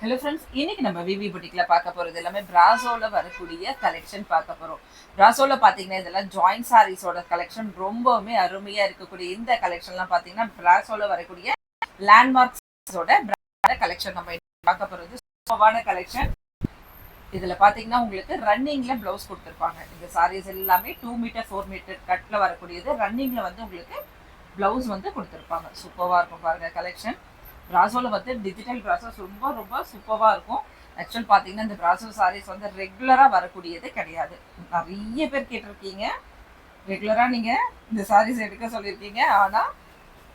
Hello friends, இன்னைக்கு நம்ம விவி புட்டிக்ல பார்க்க போறது எல்லாமே பிராசோல வரக்கூடிய கலெக்ஷன் பார்க்க போறோம். பிராசோல பாத்தீங்கன்னா இதெல்லாம் ஜாயிண்ட் சாரீஸோட கலெக்ஷன் ரொம்பவுமே அருமையா இருக்கக்கூடிய இந்த கலெக்ஷன்லாம் பாத்தீங்கன்னா பிராசோல வரக்கூடிய லேண்ட்மார்க்ஸோட கலெக்ஷன் நம்ம பார்க்க போறது சூப்பரான கலெக்ஷன். இதுல பாத்தீங்கன்னா உங்களுக்கு ரன்னிங்ல பிளவுஸ் கொடுத்துருப்பாங்க. இந்த சாரீஸ் எல்லாமே 2 மீட்டர் 4 மீட்டர் கட்ல வரக்கூடியது. ரன்னிங்ல வந்து உங்களுக்கு பிளவுஸ் வந்து கொடுத்துருப்பாங்க. சூப்பரா இருக்கும் பாருங்க கலெக்ஷன். பிராசோல வந்து டிஜிட்டல் பிராசோஸ் ரொம்ப ரொம்ப சூப்பராக இருக்கும். ஆக்சுவல் பார்த்தீங்கன்னா இந்த பிராசோ சாரீஸ் வந்து ரெகுலராக வரக்கூடியது கிடையாது. நிறைய பேர் கேட்டிருக்கீங்க, ரெகுலராக நீங்கள் இந்த சாரீஸ் எடுக்க சொல்லியிருக்கீங்க. ஆனால்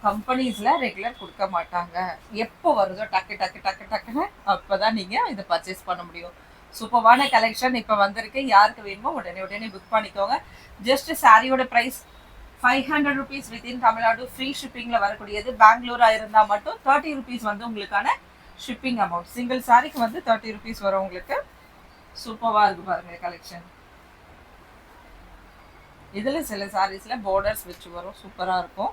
கம்பெனிஸில் ரெகுலர் கொடுக்க மாட்டாங்க. எப்போ வருதோ டக்கு டக்கு டக்கு டக்குன்னு அப்போ தான் நீங்கள் இதை பர்ச்சேஸ் பண்ண முடியும். சூப்பரான கலெக்ஷன் இப்போ வந்திருக்கு. யாருக்கு வேணுமோ உடனே உடனே புக் பண்ணிக்கோங்க. ஜஸ்ட் சாரியோட price 500 rupees within Tamil Nadu. Free ஷிப்பிங்கில் வரக்கூடியது. பெங்களூராக இருந்தால் மட்டும் 30 rupees வந்து உங்களுக்கான ஷிப்பிங் அமௌண்ட். சிங்கிள் சாரிக்கு வந்து 30 rupees வரும் உங்களுக்கு. சூப்பராக இருக்கு பாருங்க கலெக்ஷன். இதில் சில சாரீஸில் பார்டர்ஸ் வச்சு வரும், சூப்பராக இருக்கும்.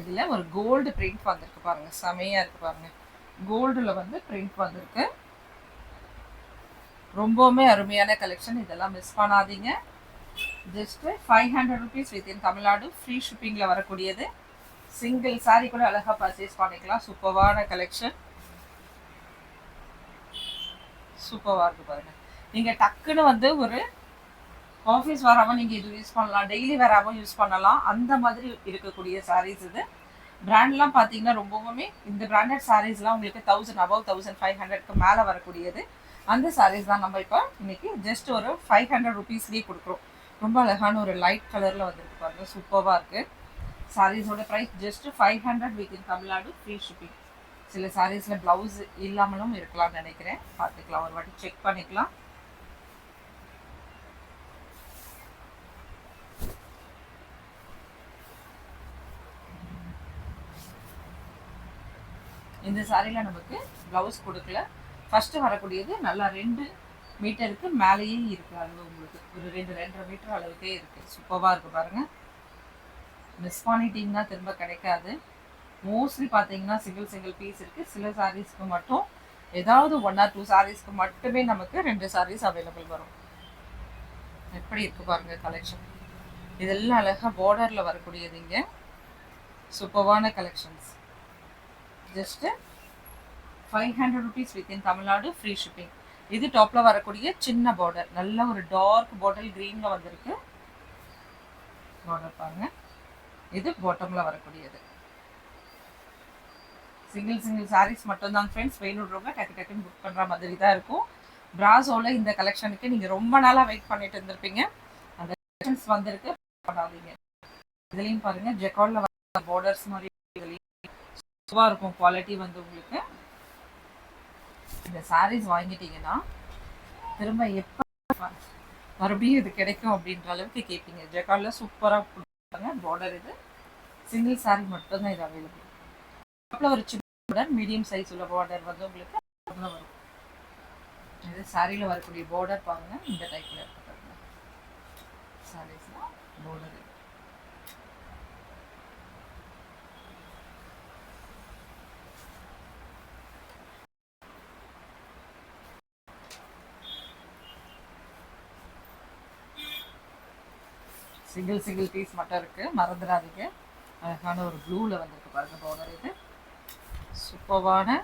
இதில் ஒரு கோல்டு பிரிண்ட் வந்திருக்கு பாருங்க, செமையாக இருக்கு பாருங்க. கோல்டில் வந்து பிரிண்ட் வந்திருக்கு. ரொம்பவுமே அருமையான கலெக்ஷன். இதெல்லாம் மிஸ் பண்ணாதீங்க. Just 500 rupees within Tamil Nadu. Free ஷிப்பிங்கில் வரக்கூடியது. சிங்கிள் சாரி கூட அழகாக பர்ச்சேஸ் பண்ணிக்கலாம். சூப்பரான கலெக்ஷன். சூப்பராக இருக்கு பாருங்க. நீங்கள் டக்குன்னு வந்து ஒரு ஆஃபீஸ் வராமல் நீங்கள் இது யூஸ் பண்ணலாம், டெய்லி வராமல் யூஸ் பண்ணலாம். அந்த மாதிரி இருக்கக்கூடிய சாரீஸ் இது. பிராண்ட்லாம் பார்த்தீங்கன்னா ரொம்பவுமே இந்த பிராண்டட் சாரீஸ்லாம் உங்களுக்கு 1000 above 1500க்கு மேலே வரக்கூடியது. அந்த சாரீஸ் தான் நம்ம இப்போ இன்னைக்கு ஜஸ்ட் ஒரு 500 rupeesலேயே கொடுக்குறோம். ரொம்ப அழகான ஒரு லைட் கலரில் வந்துருக்கு பாருங்கள், சூப்பராக இருக்குது. சாரீஸோட price just 500 within Tamil Nadu. Free shipping. சில சாரீஸில் ப்ளவுஸ் இல்லாமலும் இருக்கலாம்னு நினைக்கிறேன். பார்த்துக்கலாம், ஒரு வாட்டி செக் பண்ணிக்கலாம். இந்த சாரியில் நமக்கு ப்ளவுஸ் கொடுக்கல. ஃபஸ்ட்டு வரக்கூடியது நல்லா 2 மீட்டருக்கு மேலேயே இருக்குது அளவு. உங்களுக்கு ஒரு 2-2.5 மீட்டர் அளவுக்கே இருக்குது. சூப்பராக இருக்குது பாருங்கள். மிஸ் பண்ணிட்டீங்கன்னா திரும்ப கிடைக்காது. மோஸ்ட்லி பார்த்தீங்கன்னா சிங்கிள் பீஸ் இருக்குது. சில சாரீஸ்க்கு மட்டும் ஏதாவது 1 or 2 சாரீஸ்க்கு மட்டுமே நமக்கு 2 சாரீஸ் அவைலபிள் வரும். எப்படி இருக்குது பாருங்கள் கலெக்ஷன். இதெல்லாம் அழகாக பார்டரில் வரக்கூடியது. இங்கே சூப்பரான collections. Just 500 rupees within Tamil Nadu. Free shipping. இது டாப்பில் வரக்கூடிய சின்ன பார்டர், நல்ல ஒரு டார்க் பாட்டில் க்ரீனில் வந்திருக்கு பார்டர் பாருங்க. இது பாட்டமில் வரக்கூடியது. சிங்கிள் சாரீஸ் மட்டும்தான் ஃப்ரெண்ட்ஸ். வேணுன்றவங்க டக்கு டக்குன்னு புக் பண்ணுற மாதிரி தான் இருக்கும். பிராசோவில் இந்த கலெக்ஷனுக்கு நீங்கள் ரொம்ப நாளாக வெயிட் பண்ணிட்டு இருந்திருப்பீங்க. அந்த கலெக்ஷன்ஸ் வந்திருக்கு, பண்ணாதீங்க. இதுலேயும் பாருங்கள் ஜெக்கார்டில் வர பார்டர்ஸ் மாதிரி சூப்பராக இருக்கும். குவாலிட்டி வந்து உங்களுக்கு இந்த சாரீஸ் வாங்கிட்டீங்கன்னா திரும்ப எப்போ மறுபடியும் இது கிடைக்கும் அப்படின்ற அளவுக்கு கேட்பீங்க. ஜெக்கார்டில் சூப்பராக கொடுப்பாங்க பார்டர். இது சிங்கிள் சாரீ மட்டும்தான் இது அவைலபிள். அப்புறம் ஒரு சின்ன பார்டர், மீடியம் சைஸ் உள்ள பார்டர் வந்து உங்களுக்கு வரும். இது சாரியில் வரக்கூடிய பார்டர் பாருங்கள். இந்த டைப்பில் இருக்க சாரீஸ்லாம் பார்டர். சிங்கிள் பீஸ் மட்டும் இருக்குது, மறந்துடாதீங்க. அழகான ஒரு ப்ளூவில் வந்துருக்கு பாருங்க பார்டர். இது சூப்பரான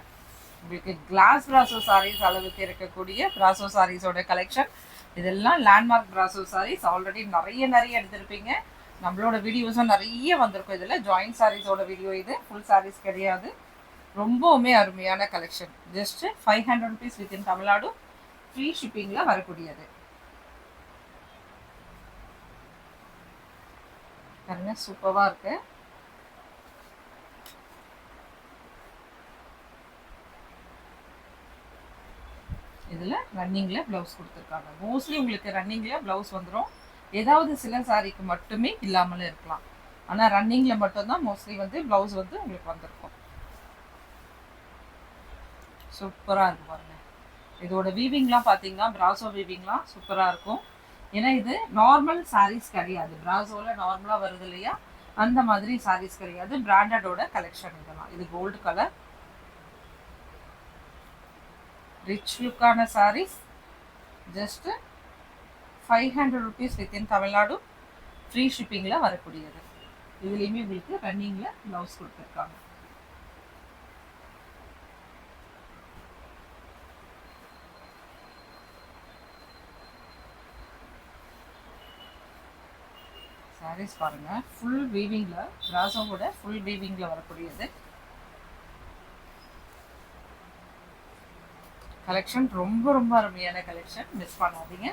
உங்களுக்கு கிளாஸ் பிராசோ சாரீஸ் அளவுக்கு இருக்கக்கூடிய பிராசோ சாரீஸோட கலெக்ஷன். இதெல்லாம் லேண்ட்மார்க் பிராசோ சாரீஸ். ஆல்ரெடி நிறைய எடுத்திருப்பீங்க. நம்மளோட வீடியோஸும் நிறைய வந்திருக்கும். இதில் ஜாயிண்ட் சாரீஸோட வீடியோ. இது ஃபுல் சாரீஸ் கிடையாது. ரொம்பவுமே அருமையான collection. Just 500 rupees within Tamil Nadu. Free ஷிப்பிங்கில் வரக்கூடியது பாருங்க, சூப்பராக இருக்கு. இதில் ரன்னிங்கில் ப்ளவுஸ் கொடுத்துருக்காங்க. மோஸ்ட்லி உங்களுக்கு ரன்னிங்கில் ப்ளவுஸ் வந்துடும். ஏதாவது சில சாரீக்கு மட்டுமே இல்லாமலும் இருக்கலாம். ஆனால் ரன்னிங்கில் மட்டும்தான் மோஸ்ட்லி வந்து ப்ளவுஸ் வந்து உங்களுக்கு வந்திருக்கும். சூப்பராக இருக்கும் பாருங்க. இதோட வீவிங்லாம் பார்த்தீங்கன்னா பிராசோ வீவிங்லாம் சூப்பராக இருக்கும். ஏன்னா இது நார்மல் சாரீஸ் கிடையாது, பிராசோல நார்மலா வருது இல்லையா, அந்த மாதிரி சாரீஸ் கிடையாது, பிராண்டடோட கலெக்ஷன் இதெல்லாம். இது கோல்டு கலர் ரிச் லுக்கான saris, just 500 rupees within Tamil Nadu, free ஷிப்பிங்கில் வரக்கூடியது. இதுலேயுமே உங்களுக்கு ரன்னிங்கில் ப்ளவுஸ் கொடுத்துருக்காங்க. சாரீஸ் பாருங்க, ஃபுல் வீவிங்கில், பிராசோவோட ஃபுல் வீவிங்கில் வரக்கூடியது. கலெக்ஷன் ரொம்ப ரொம்ப அருமையான கலெக்ஷன், மிஸ் பண்ணாதீங்க.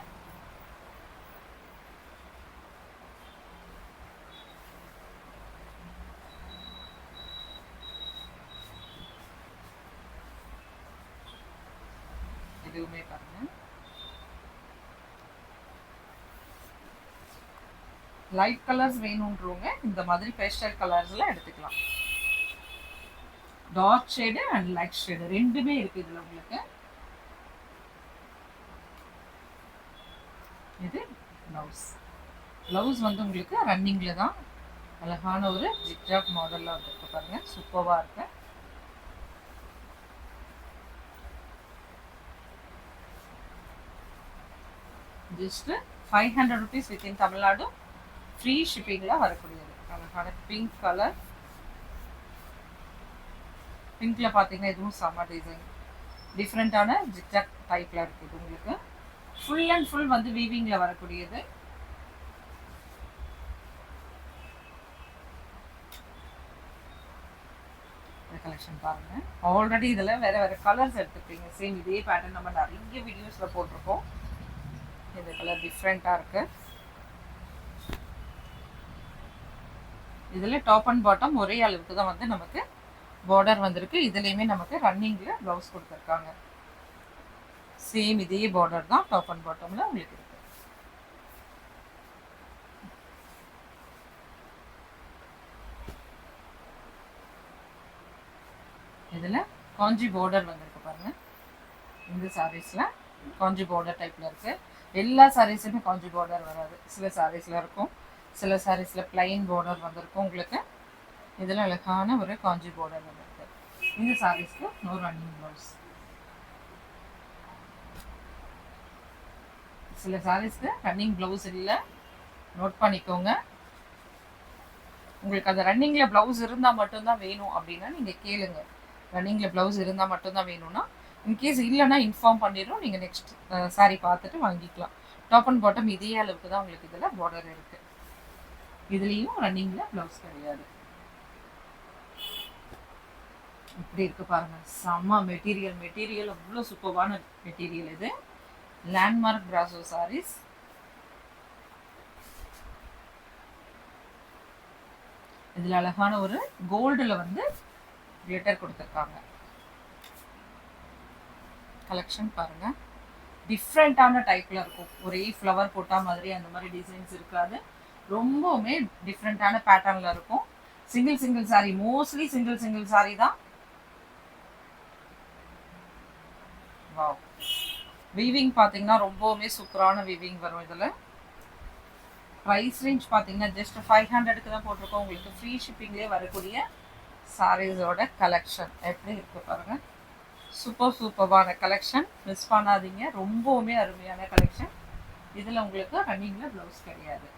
இதுவுமே பாருங்க, லைட் கலர்ஸ் வேணுன்றவங்க இந்த மாதிரி பேஸ்டல் கலர்ஸ்ல எடுத்துக்கலாம். Dark shade and light shade ரெண்டுமே இருக்கு இதுல உங்களுக்கு. இது பிளவுஸ். பிளவுஸ் வந்து உங்களுக்கு ரன்னிங்ல தான் அழகான ஒரு ஜிக்ஜாக் மாடல்ல வந்துருக்கு பாருங்க, சூப்பரா இருக்கு. Just 500 rupees within Tamil Nadu, free ஷிப்பிங்கில் வரக்கூடியது. அழகான பிங்க் கலர், பிங்க்ல பார்த்தீங்கன்னா இதுவும் செம்ம டிசைன், டிஃப்ரெண்ட்டான ஜிக்ஜாக் டைப்ல இருக்குது உங்களுக்கு. ஃபுல் அண்ட் ஃபுல் வந்து வீவிங்ல வரக்கூடியது. கலெக்ஷன் பாருங்க, ஆல்ரெடி இதில் வேற வேற கலர்ஸ் எடுத்துப்பீங்க. சேம் இதே பேட்டர்ன் நம்ம நிறைய வீடியோஸில் போட்டிருக்கோம். இந்த கலர் டிஃப்ரெண்ட்டாக இருக்கு. இதில் டாப் அண்ட் பாட்டம் ஒரே அளவுக்கு தான் வந்து நமக்கு பார்டர் வந்திருக்கு. இதுலேயுமே நமக்கு ரன்னிங்கில் ப்ளவுஸ் கொடுத்துருக்காங்க. சேம் இதே பார்டர் தான் டாப் அண்ட் பாட்டமில் உங்களுக்கு இருக்கு. இதில் காஞ்சி பார்டர் வந்திருக்கு பாருங்க. இந்த சாரீஸில் காஞ்சி பார்டர் டைப்பில் இருக்கு. எல்லா சாரீஸுமே காஞ்சி பார்டர் வராது, சில சாரீஸில் இருக்கும், சில சாரீஸில் பிளைன் பார்டர் வந்திருக்கும் உங்களுக்கு. இதில் அழகான ஒரு காஞ்சி பார்டர் வந்திருக்கு. இந்த சாரீஸ்க்கு நோ ரன்னிங் ப்ளவுஸ். சில சாரீஸ்க்கு ரன்னிங் ப்ளவுஸ் இல்லை, நோட் பண்ணிக்கோங்க. உங்களுக்கு அந்த ரன்னிங்கில் ப்ளவுஸ் இருந்தால் மட்டும்தான் வேணும் அப்படின்னா நீங்கள் கேளுங்க. ரன்னிங்கில் ப்ளவுஸ் இருந்தால் மட்டும்தான் வேணும்னா, இன்கேஸ் இல்லைன்னா இன்ஃபார்ம் பண்ணிடுறோம், நீங்கள் நெக்ஸ்ட் சாரீ பார்த்துட்டு வாங்கிக்கலாம். டாப் அண்ட் பாட்டம் இதே அளவுக்கு தான் உங்களுக்கு இதில் பார்டர் இருக்குது. இதுலேயும் ரன்னிங்கில் ப்ளவுஸ் கிடையாது. இப்படி இருக்கு பாருங்க, செம்ம மெட்டீரியல். மெட்டீரியல் அவ்வளோ சூப்பரான மெட்டீரியல். இது லேண்ட்மார்க் பிராசோ சாரீஸ். இதில் அழகான ஒரு கோல்டில் வந்து கிளிட்டர் கொடுத்துருக்காங்க. கலெக்ஷன் பாருங்க, டிஃப்ரெண்ட்டான டைப்ல இருக்கும். ஒரே ஃப்ளவர் போட்டா மாதிரி அந்த மாதிரி டிசைன்ஸ் இருக்காது, ரொம்பவுமே டிஃப்ரெண்ட்டான பேட்டர்ன்ல இருக்கும். Single single sorry, mostly single sorry தான். வாவ், வீவிங் பார்த்தீங்கன்னா ரொம்பவுமே சூப்பரான வீவிங் வரும். இதில் ப்ரைஸ் ரேஞ்ச் பார்த்தீங்கன்னா ஜஸ்ட் 500க்கு தான் போட்டிருக்கோம். உங்களுக்கு ஃப்ரீ ஷிப்பிங்லேயே வரக்கூடிய சாரீஸோட கலெக்ஷன் எப்படி இருக்கு பாருங்க. சூப்பரான கலெக்ஷன், மிஸ் பண்ணாதீங்க. ரொம்பவுமே அருமையான கலெக்ஷன். இதில் உங்களுக்கு ரன்னிங்கில் ப்ளவுஸ் கிடையாது.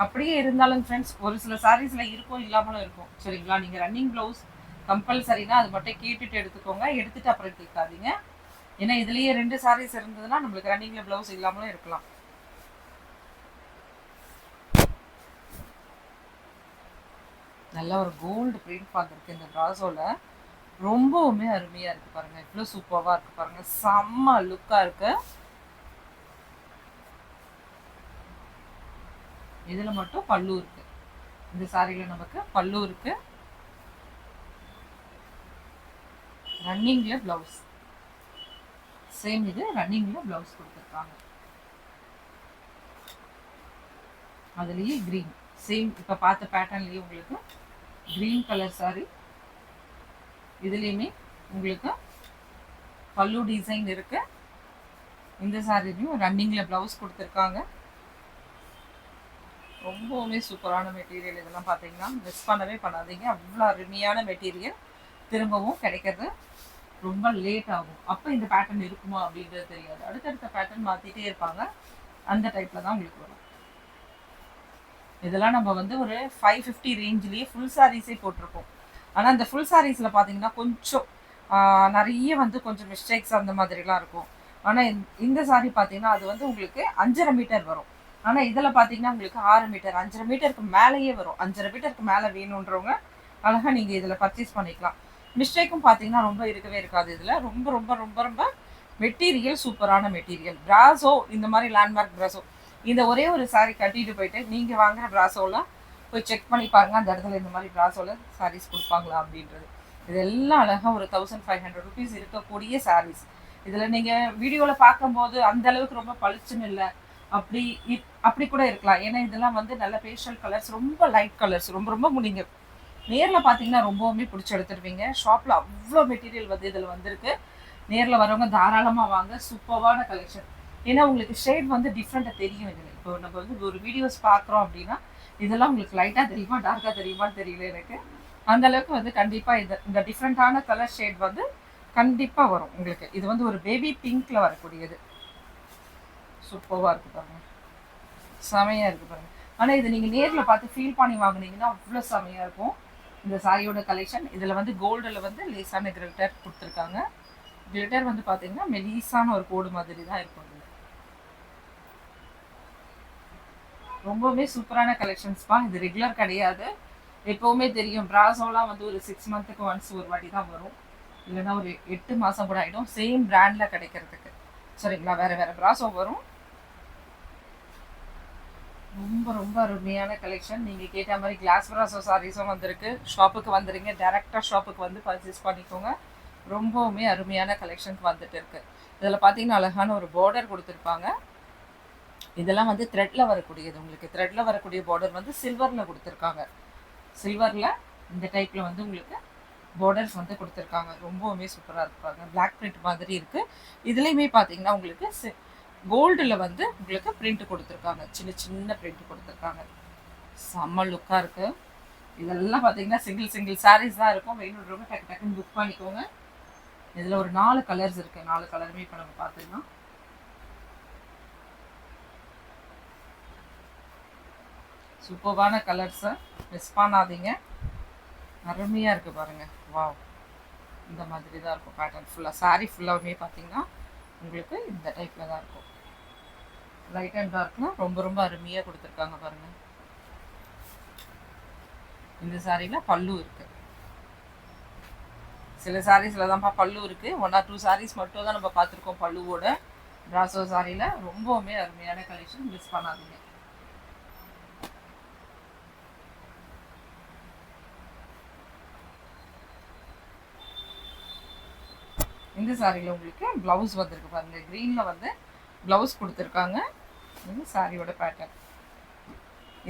அப்படியே இருந்தாலும் ஃப்ரெண்ட்ஸ், ஒரு சில சாரீஸில் இருக்கும், இல்லாமலும் இருக்கும். சரிங்களா, நீங்கள் ரன்னிங் ப்ளவுஸ் கம்பல்சரினா அது மட்டும் கேட்டுட்டு எடுத்துக்கோங்க, எடுத்துட்டு அப்புறம் கேட்காதீங்க. ஏன்னா இதுலேயே 2 சாரீஸ் இருந்ததுன்னா நம்மளுக்கு ரன்னிங்கில் ப்ளவுஸ் இல்லாமலும் இருக்கலாம். நல்ல ஒரு கோல்டு பிரிண்ட் பார்த்துருக்கு இந்த பிராசோல, ரொம்பவுமே அருமையா இருக்கு பாருங்க. இவ்வளவு சூப்பரா இருக்கு பாருங்க, செம்ம லுக்கா இருக்கு. இதுல மட்டும் பல்லு இருக்கு. இந்த சாரியில நமக்கு பல்லு இருக்கு. ரன்னிங்ல பிளவுஸ், சேம் இது ரன்னிங்ல பிளவுஸ் கொடுத்துருக்காங்க. அதுலயே கிரீன், சேம் இப்ப பார்த்த பேட்டர்ன்லயே உங்களுக்கு கிரீன் கலர் சாரி. இதுலயுமே உங்களுக்கு பல்லு டிசைன் இருக்கு. இந்த சாரிலையும் ரன்னிங்கில் ப்ளவுஸ் கொடுத்துருக்காங்க. ரொம்பவுமே சூப்பரான மெட்டீரியல். இதெல்லாம் பார்த்தீங்கன்னா மிஸ் பண்ணவே பண்ணாதீங்க. அவ்வளோ அருமையான மெட்டீரியல். திரும்பவும் கிடைக்கிறது ரொம்ப லேட் ஆகும். அப்போ இந்த பேட்டர்ன் இருக்குமா அப்படின்றது தெரியாது. அடுத்தடுத்த பேட்டர்ன் மாற்றிட்டே இருப்பாங்க. அந்த டைப்பில் தான் உங்களுக்கு வரும். இதெல்லாம் நம்ம வந்து ஒரு 550 ரேஞ்சிலேயே ஃபுல் சாரீஸே போட்டிருக்கோம். ஆனால் அந்த ஃபுல் சாரீஸில் பார்த்தீங்கன்னா கொஞ்சம் நிறைய வந்து கொஞ்சம் மிஸ்டேக்ஸ் அந்த மாதிரிலாம் இருக்கும். ஆனால் இந்த சாரீ பார்த்தீங்கன்னா அது வந்து உங்களுக்கு 5.5 மீட்டர் வரும். ஆனால் இதில் பார்த்தீங்கன்னா உங்களுக்கு 6 மீட்டர் 5.5 மீட்டருக்கு மேலேயே வரும். 5.5 மீட்டருக்கு மேலே வேணுன்றவங்க அழகாக நீங்கள் இதில் பர்ச்சேஸ் பண்ணிக்கலாம். மிஸ்டேக்கும் பார்த்தீங்கன்னா ரொம்ப இருக்கவே இருக்காது. இதில் ரொம்ப ரொம்ப ரொம்ப ரொம்ப மெட்டீரியல் சூப்பரான மெட்டீரியல். பிராசோ இந்த மாதிரி லேண்ட்மார்க் பிராசோ இந்த ஒரே ஒரு சாரீ கட்டிட்டு போயிட்டு நீங்கள் வாங்குற பிராசோலாம் போய் செக் பண்ணி பாருங்கள் அந்த இடத்துல இந்த மாதிரி பிராசோவில் சாரீஸ் கொடுப்பாங்களா அப்படின்றது. இதெல்லாம் அழகாக ஒரு 1500 ருபீஸ் இருக்கக்கூடிய சாரீஸ். இதில் நீங்கள் வீடியோவில் பார்க்கும்போது அந்த அளவுக்கு ரொம்ப பளிச்சுன்னு இல்லை, அப்படி கூட இருக்கலாம். ஏன்னா இதெல்லாம் வந்து நல்ல பேஷல் கலர்ஸ், ரொம்ப லைட் கலர்ஸ். ரொம்ப ரொம்ப நீங்கள் நேரில் பார்த்தீங்கன்னா ரொம்பவுமே பிடிச்சி எடுத்துருவீங்க. ஷாப்பில் அவ்வளோ மெட்டீரியல் வந்து இதில் வந்திருக்கு. நேரில் வரவங்க தாராளமாக வாங்க. சூப்பரான கலெக்ஷன். ஏன்னா உங்களுக்கு ஷேட் வந்து டிஃப்ரெண்ட்டாக தெரியும். இதில் இப்போ நம்ம வந்து ஒரு வீடியோஸ் பார்க்குறோம் அப்படின்னா இதெல்லாம் உங்களுக்கு லைட்டாக தெரியுமா டார்க்காக தெரியுமான்னு தெரியல எனக்கு. அந்த அளவுக்கு வந்து கண்டிப்பாக இந்த டிஃப்ரெண்ட்டான கலர் ஷேட் வந்து கண்டிப்பாக வரும் உங்களுக்கு. இது வந்து ஒரு பேபி பிங்க்ல வரக்கூடியது. சூப்பராக இருக்குது பாருங்க, செமையாக இருக்குது பாருங்க. ஆனால் இது நீங்கள் நேரில் பார்த்து ஃபீல் பண்ணி வாங்கினீங்கன்னா அவ்வளோ செமையாக இருக்கும் இந்த சாரியோட கலெக்ஷன். இதில் வந்து கோல்டில் வந்து லேசான கிளிட்டர் கொடுத்துருக்காங்க. கிளிட்டர் வந்து பார்த்தீங்கன்னா மெலிசான ஒரு கோடு மாதிரி தான் இருக்கும். ரொம்பவுமே சூப்பரான கலெக்ஷன்ஸ்ப்பா. இது ரெகுலர் கிடையாது. எப்போவுமே தெரியும் பிராசோலாம் வந்து ஒரு 6 மந்த்துக்கு ஒன்ஸ் ஒரு வாட்டி தான் வரும். இல்லைன்னா ஒரு 8 மாதம் கூட ஆகிடும் சேம் பிராண்டில் கிடைக்கிறதுக்கு. சரிங்களா, வேறு வேறு பிராசோ வரும். ரொம்ப ரொம்ப அருமையான கலெக்ஷன். நீங்கள் கேட்ட மாதிரி கிளாஸ் பிராசோ சாரீஸும் வந்திருக்கு. ஷாப்புக்கு வந்துடுங்க, டேரெக்டாக ஷாப்புக்கு வந்து பர்ச்சேஸ் பண்ணிக்கோங்க. ரொம்பவுமே அருமையான கலெக்ஷன்ஸ் வந்துட்டு இருக்கு. இதில் பார்த்தீங்கன்னா அழகான ஒரு பார்டர் கொடுத்துருப்பாங்க. இதெல்லாம் வந்து த்ரெட்டில் வரக்கூடியது. உங்களுக்கு த்ரெட்டில் வரக்கூடிய பார்டர் வந்து சில்வரில் கொடுத்துருக்காங்க. சில்வரில் இந்த டைப்பில் வந்து உங்களுக்கு பார்டர்ஸ் வந்து கொடுத்துருக்காங்க. ரொம்பவுமே சூப்பராக இருப்பாங்க. பிளாக் பிரிண்ட் மாதிரி இருக்குது. இதுலேயுமே பார்த்தீங்கன்னா உங்களுக்கு கோல்டில் வந்து உங்களுக்கு பிரிண்ட் கொடுத்துருக்காங்க. சின்ன சின்ன பிரிண்ட் கொடுத்துருக்காங்க. செம்ம லுக்காக இருக்குது. இதெல்லாம் பார்த்தீங்கன்னா சிங்கிள் சாரீஸ் தான் இருக்கும். வேணுன்றவங்க டக்கு டக்குன்னு புக் பண்ணிக்கோங்க. இதில் ஒரு 4 கலர்ஸ் இருக்குது. 4 கலருமே இப்போ நம்ம பார்த்துக்கலாம். சூப்பரான கலர்ஸை மிஸ் பண்ணாதீங்க. அருமையாக இருக்குது பாருங்கள். வாவ், இந்த மாதிரி தான் இருக்கும் பேட்டர்ன் ஃபுல்லாக. சாரீ ஃபுல்லாகவுமே பார்த்தீங்கன்னா உங்களுக்கு இந்த டைப்பில் தான் இருக்கும். லைட் அண்ட் டார்க்னால் ரொம்ப ரொம்ப அருமையாக கொடுத்துருக்காங்க பாருங்கள். இந்த சாரியில் பல்லு இருக்குது. சில சாரீஸில் தான்ப்பா பல்லு இருக்குது. 1 or 2 சாரீஸ் மட்டும் தான் நம்ம பார்த்துருக்கோம் பல்லுவோட. பிராசோ சாரியில் ரொம்பவுமே அருமையான கலெக்ஷன், மிஸ் பண்ணாதீங்க. இந்த சாரியில் உங்களுக்கு ப்ளவுஸ் வந்திருக்கு பாருங்கள். க்ரீனில் வந்து ப்ளவுஸ் கொடுத்துருக்காங்க. இது சாரியோட பேட்டர்ன்.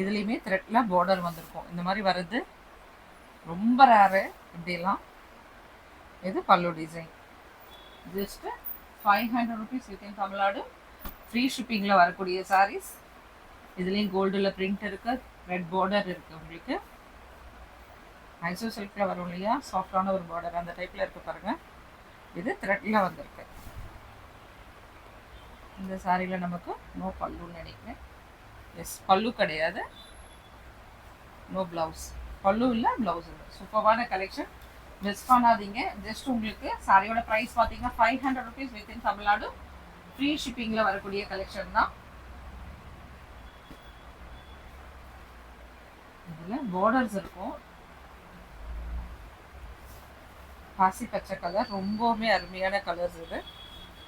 இதுலேயுமே த்ரெட்டில் பார்டர் வந்திருக்கும். இந்த மாதிரி வர்றது ரொம்ப ரேரு. இப்படிலாம் இது pallu design. Just 500 rupees within Tamil Nadu. Free ஷிப்பிங்கில் வரக்கூடிய சாரீஸ். இதுலேயும் கோல்டில் பிரிண்ட் இருக்குது, ரெட் பார்டர் இருக்குது. உங்களுக்கு மைசூர் சில்கில் வரும் இல்லையா, சாஃப்டான ஒரு பார்டர், அந்த டைப்பில் இருக்குது பாருங்கள். இது த்ரெட்டில் வந்திருக்கு. இந்த சாரியில் நமக்கு நோ பல்லுன்னு நினைக்கிறேன். எஸ், பல்லு கிடையாது. No blouse. பல்லு இல்லை, ப்ளவுஸ் இல்லை. சூப்பரான கலெக்ஷன், மிஸ் பண்ணாதீங்க. ஜஸ்ட் உங்களுக்கு சாரியோட ப்ரைஸ் பார்த்தீங்கன்னா 500 ருபீஸ் வித்தின் தமிழ்நாடு. ஃப்ரீ ஷிப்பிங்கில் வரக்கூடிய கலெக்ஷன் தான். இதில் பார்டர்ஸ் இருக்கும். பாசி பச்சை கலர், ரொம்பவுமே அருமையான கலர்ஸ் இது.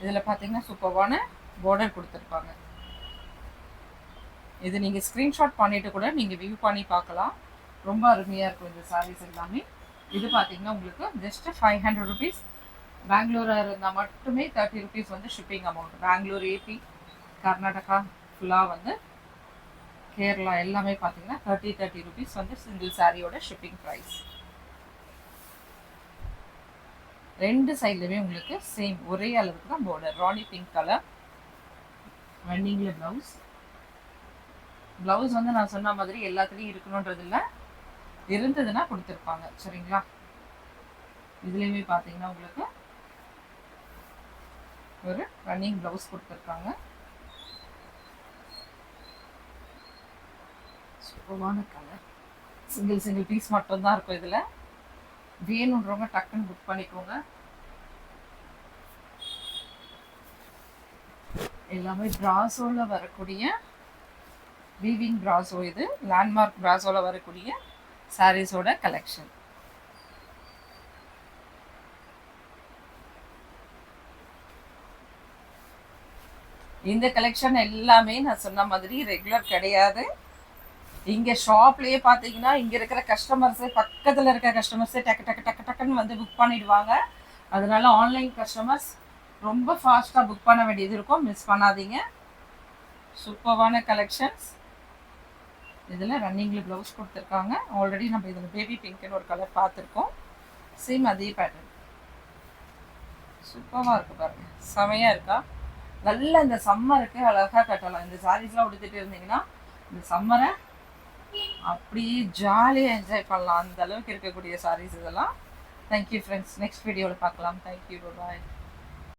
இதில் பார்த்தீங்கன்னா சூப்பரான பார்டர் கொடுத்துருப்பாங்க. இது நீங்கள் ஸ்க்ரீன்ஷாட் பண்ணிவிட்டு கூட நீங்கள் வியூ பண்ணி பார்க்கலாம். ரொம்ப அருமையாக இருக்கும் இந்த சாரீஸ் எல்லாமே. இது பார்த்தீங்கன்னா உங்களுக்கு ஜஸ்ட்டு 500 ருபீஸ். பெங்களூராக இருந்தால் மட்டுமே 30 ருபீஸ் வந்து shipping amount. Bangalore, AP, Karnataka ஃபுல்லாக வந்து கேரளா எல்லாமே பார்த்தீங்கன்னா 30 ருபீஸ் வந்து சிங்கிள் சாரியோட ஷிப்பிங் ப்ரைஸ். 2 சைட்லையுமே உங்களுக்கு சேம் ஒரே அளவுக்கு தான் பார்டர். ராணி பிங்க் கலர். ரன்னிங்கில் ப்ளவுஸ் வந்து நான் சொன்ன மாதிரி எல்லாத்துலேயும் இருக்கணுன்றது இல்லை, இருந்ததுன்னா கொடுத்துருப்பாங்க. சரிங்களா? இதுலேயுமே பார்த்தீங்கன்னா உங்களுக்கு ஒரு ரன்னிங் ப்ளவுஸ் கொடுத்துருக்காங்க. சூப்பரான கலர். சிங்கிள் பீஸ் மட்டும்தான் இருக்கும் இதில். வேணுன்றவங்க டக்குன்னு புக் பண்ணிக்கோங்க. எல்லாமே பிராசோவில் வரக்கூடிய வீவிங் பிராசோ. இது லேண்ட்மார்க் பிராசோவில் வரக்கூடிய சாரீஸோட கலெக்ஷன். இந்த கலெக்ஷன் எல்லாமே நான் சொன்ன மாதிரி ரெகுலர் கிடையாது. இங்கே ஷாப்லேயே பார்த்தீங்கன்னா இங்கே இருக்கிற கஸ்டமர்ஸு, பக்கத்தில் இருக்கிற கஸ்டமர்ஸு டக்குன்னு வந்து புக் பண்ணிடுவாங்க. அதனால ஆன்லைன் கஸ்டமர்ஸ் ரொம்ப ஃபாஸ்ட்டாக புக் பண்ண வேண்டியது இருக்கும். மிஸ் பண்ணாதீங்க. சூப்பரான கலெக்ஷன்ஸ். இதில் ரன்னிங்கில் ப்ளவுஸ் கொடுத்துருக்காங்க. ஆல்ரெடி நம்ம இதில் பேபி பிங்க்னு ஒரு கலர் பார்த்துருக்கோம். சேம் அதே பேட்டர்ன். சூப்பராக இருக்குது பாருங்கள், செமையாக இருக்கா? நல்ல இந்த சம்மருக்கு அழகாக கட்டலாம். இந்த சாரீஸ்லாம் உடுத்துட்டு இருந்தீங்கன்னா இந்த சம்மரை அப்படியே ஜாலியாக என்ஜாய் பண்ணலாம். அந்த அளவுக்கு இருக்கக்கூடிய சாரீஸ் இதெல்லாம். Thank you friends. நெக்ஸ்ட் வீடியோவில் பார்க்கலாம். தேங்க்யூ, பாய்.